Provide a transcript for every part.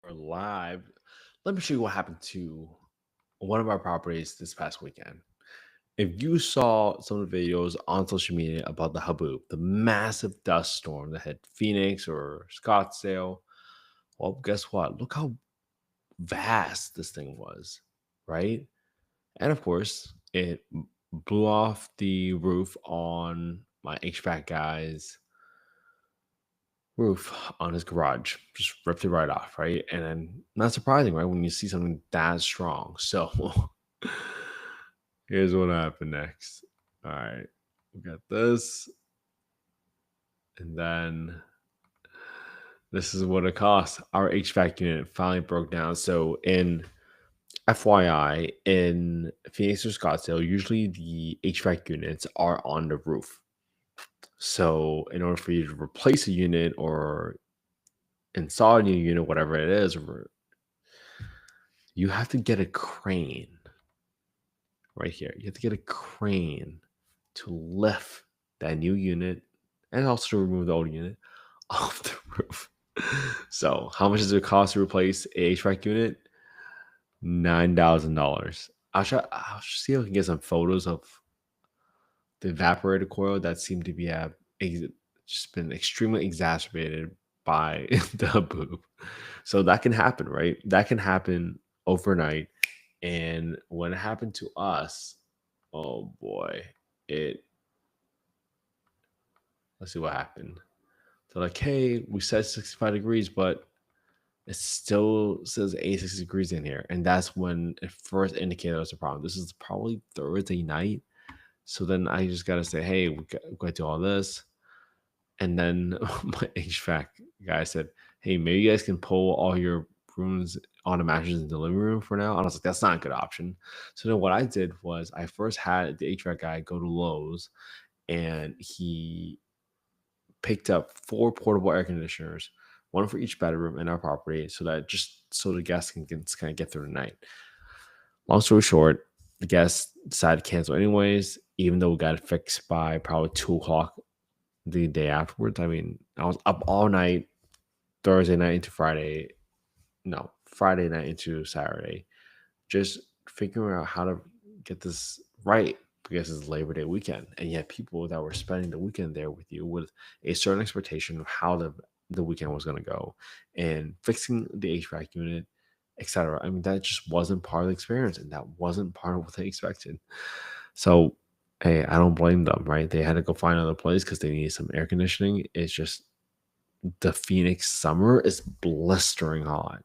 We're live. Let me show you what happened to one of our properties this past weekend. If you saw some of the videos on social media about the haboob, the massive dust storm that hit Phoenix or Scottsdale, well, guess what? Look how vast this thing was, right? And of course, it blew off the roof on my HVAC guy's roof on his garage, just ripped it right off, right? And then not surprising, right? When you see something that strong. So here's what happened next. All right, we got this, and then this is what it cost. Our HVAC unit finally broke down. So in FYI, in Phoenix or Scottsdale, usually the HVAC units are on the roof. So in order for you to replace a unit or install a new unit, whatever it is, you have to get a crane right here. You have to get a crane to lift that new unit and also to remove the old unit off the roof. So, how much does it cost to replace a HVAC unit? $9,000. I'll see if I can get some photos of the evaporator coil that seemed to be just been extremely exacerbated by the boob. So that can happen, right? That can happen overnight. And when it happened to us, oh boy, it let's see what happened. So like, hey, we said 65 degrees, but it still says 86 degrees in here. And that's when it first indicated us a problem. This is probably Thursday night. So then I just gotta say, hey, we got to do all this. And then my HVAC guy said, hey, maybe you guys can pull all your rooms on a mattress in the living room for now. And I was like, that's not a good option. So then what I did was I first had the HVAC guy go to Lowe's and he picked up 4 portable air conditioners, one for each bedroom in our property, so that just so the guests can kind of get through the night. Long story short, the guests decided to cancel anyways, even though we got it fixed by probably 2 o'clock the day afterwards. I mean, I was up all night, Thursday night into Friday, no, Friday night into Saturday, just figuring out how to get this right because it's Labor Day weekend. And yet people that were spending the weekend there with you with a certain expectation of how the weekend was going to go and fixing the HVAC unit, etc. I mean, that just wasn't part of the experience and that wasn't part of what they expected. So, hey, I don't blame them, right? They had to go find another place because they needed some air conditioning. It's just the Phoenix summer is blistering hot.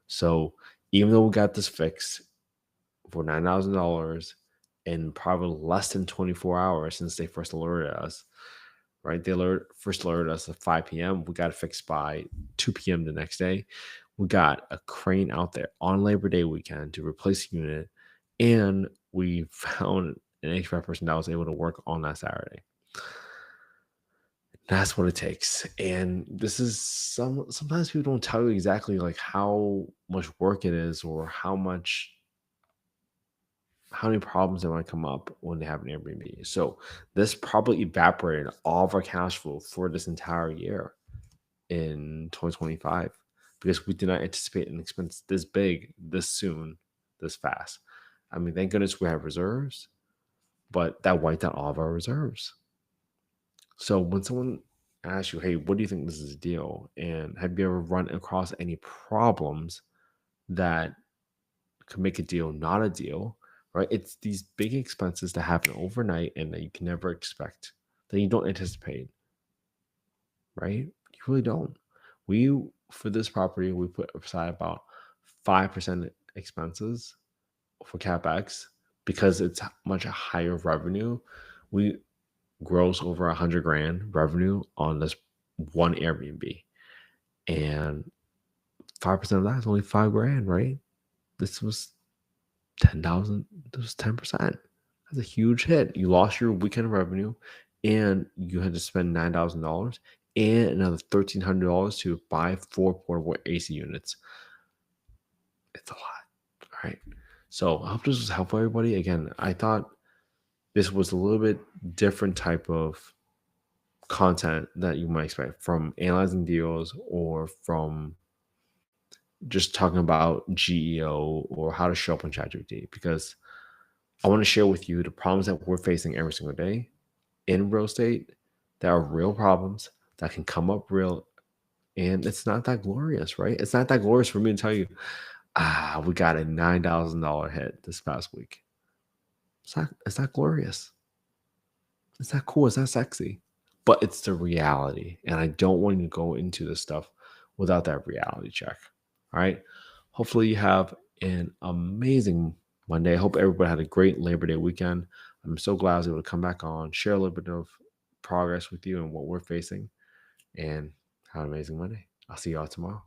So, even though we got this fixed for $9,000 in probably less than 24 hours since they first alerted us, right? They first alerted us at 5 p.m. We got it fixed by 2 p.m. the next day. We got a crane out there on Labor Day weekend to replace the unit, and we found an HVAC person that was able to work on that Saturday. That's what it takes. And this is sometimes people don't tell you exactly like how much work it is or how many problems that might come up when they have an Airbnb. So this probably evaporated all of our cash flow for this entire year in 2025 because we did not anticipate an expense this big, this soon, this fast. I mean, thank goodness we have reserves, but that wiped out all of our reserves. So when someone asks you, hey, what do you think this is a deal? And have you ever run across any problems that could make a deal not a deal? Right? It's these big expenses that happen overnight and that you can never expect, that you don't anticipate, right? You really don't. We for this property, we put aside about 5% expenses for CapEx because it's much higher revenue. We gross over 100 grand revenue on this one Airbnb. And 5% of that is only 5 grand, right? This was 10,000. This was 10%. That's a huge hit. You lost your weekend revenue and you had to spend $9,000 and another $1,300 to buy 4 portable AC units. It's a lot. All right. So I hope this was helpful, everybody. Again, I thought this was a little bit different type of content that you might expect from analyzing deals or from just talking about GEO or how to show up on ChatGPT, because I want to share with you the problems that we're facing every single day in real estate. There are real problems that can come up real, and it's not that glorious, right? It's not that glorious for me to tell you, we got a $9,000 hit this past week. It's not glorious. It's not cool. It's not sexy, but it's the reality. And I don't want you to go into this stuff without that reality check. All right. Hopefully, you have an amazing Monday. I hope everybody had a great Labor Day weekend. I'm so glad I was able to come back on, share a little bit of progress with you and what we're facing, and have an amazing Monday. I'll see y'all tomorrow.